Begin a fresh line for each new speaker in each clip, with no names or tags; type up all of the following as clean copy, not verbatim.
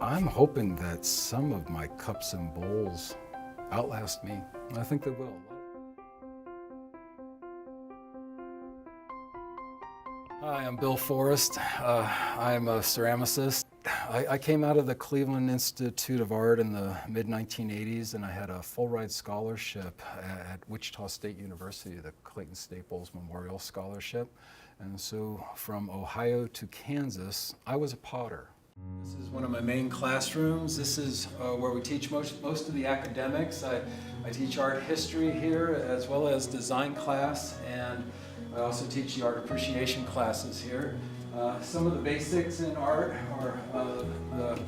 I'm hoping that some of my cups and bowls outlast me. I think they will. Hi, I'm Bill Forst. I'm a ceramicist. I came out of the Cleveland Institute of Art in the mid-1980s, and I had a full-ride scholarship at Wichita State University, the Clayton Staples Memorial Scholarship. And so from Ohio to Kansas, I was a potter. This is one of my main classrooms. This is where we teach most of the academics. I teach art history here as well as design class, and I also teach the art appreciation classes here. Some of the basics in art are the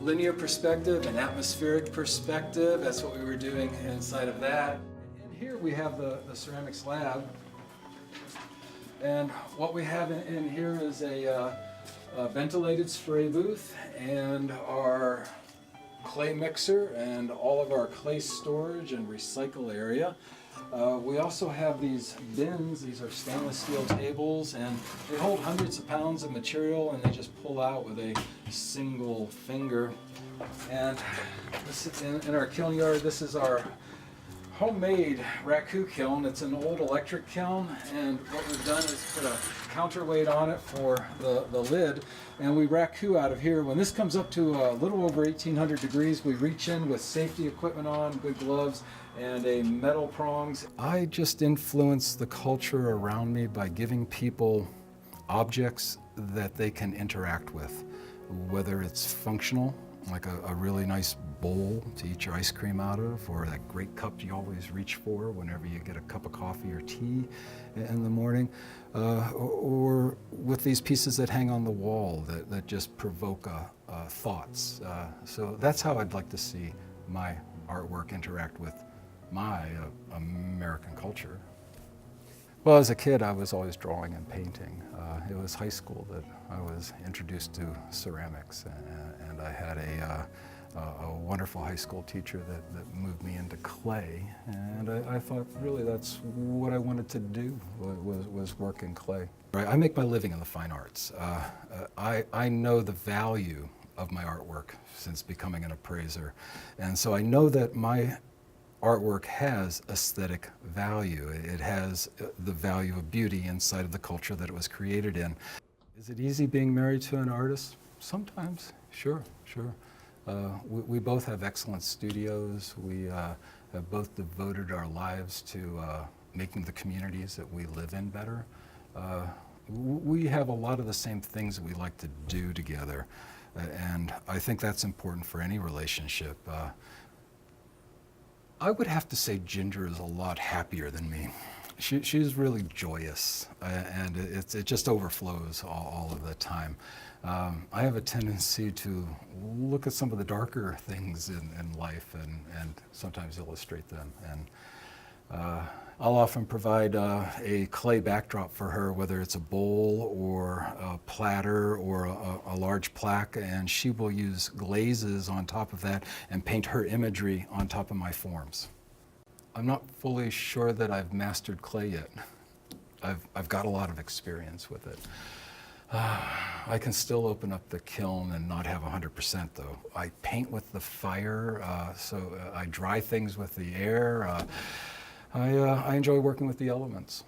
linear perspective and atmospheric perspective. That's what we were doing inside of that. And here we have the ceramics lab. And what we have in here is a ventilated spray booth and our clay mixer and all of our clay storage and recycle area. We also have these bins. These are stainless steel tables, and they hold hundreds of pounds of material, and they just pull out with a single finger. And this is in our kiln yard. This is our homemade raku kiln. It's an old electric kiln, and what we've done is put a counterweight on it for the lid, and we raku out of here. When this comes up to a little over 1800 degrees, we reach in with safety equipment on, good gloves, and a metal prongs. I just influence the culture around me by giving people objects that they can interact with, whether it's functional, like a really nice bowl to eat your ice cream out of, or that great cup you always reach for whenever you get a cup of coffee or tea in the morning, or with these pieces that hang on the wall that just provoke thoughts. So that's how I'd like to see my artwork interact with my American culture. Well, as a kid, I was always drawing and painting. It was high school that I was introduced to ceramics, and I had a wonderful high school teacher that moved me into clay, and I thought really that's what I wanted to do, was work in clay. I make my living in the fine arts. I know the value of my artwork since becoming an appraiser, and so I know that my artwork has aesthetic value. It has the value of beauty inside of the culture that it was created in. Is it easy being married to an artist? Sometimes, sure. We both have excellent studios. We have both devoted our lives to making the communities that we live in better. We have a lot of the same things that we like to do together, and I think that's important for any relationship. I would have to say Ginger is a lot happier than me. She's really joyous, and it just overflows all of the time. I have a tendency to look at some of the darker things in life and sometimes illustrate them. And I'll often provide a clay backdrop for her, whether it's a bowl or a platter or a large plaque, and she will use glazes on top of that and paint her imagery on top of my forms. I'm not fully sure that I've mastered clay yet. I've got a lot of experience with it. I can still open up the kiln and not have 100% though. I paint with the fire, so I dry things with the air. I enjoy working with the elements.